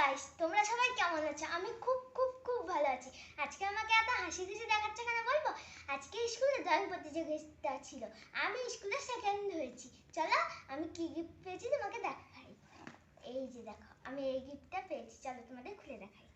Guys, তোমরা সবাই কেমন আছো? আমি খুব খুব খুব ভালো আছি। আজকে আমাকে এত হাসি খুশি দেখাচ্ছে কেন বলবো? আজকে স্কুলে ড্রয়িং প্রতিযোগিতা ছিল, আমি স্কুলে সেকেন্ড হয়েছি। চলো আমি কি গিফট পেয়েছি তোমাকে দেখাই। এই যে দেখো, আমি এই গিফটটা পেয়েছি, চলো তোমাদের খুলে দেখাই।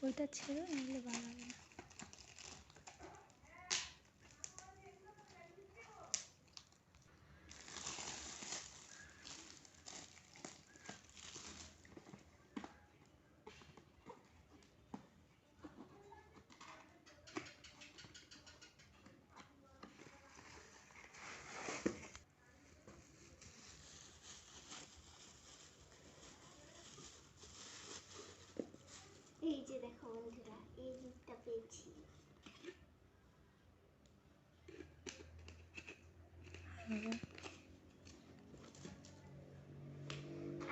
ওইটা ছেড়ে নিলে ভালো হবে না। এই যে দেখো বন্ধুরা, এই গিফটটা পেয়েছি।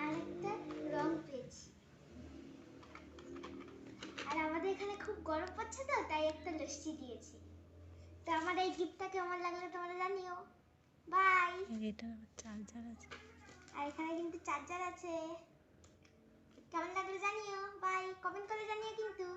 আরেকটা রং পেয়েছি। আর আমাদের এখানে খুব গরম পড়ছে তো, তাই একটা লস্যি দিয়েছি। তো আমার এই গিফটটা কেমন লাগলো তোমরা জানিও। বাই। এটা চার্জার আছে, আর এখানে কিন্তু চার্জার আছে। কেমন লাগলো জানিও। বাই, কমেন্ট করে জানিও কিন্তু।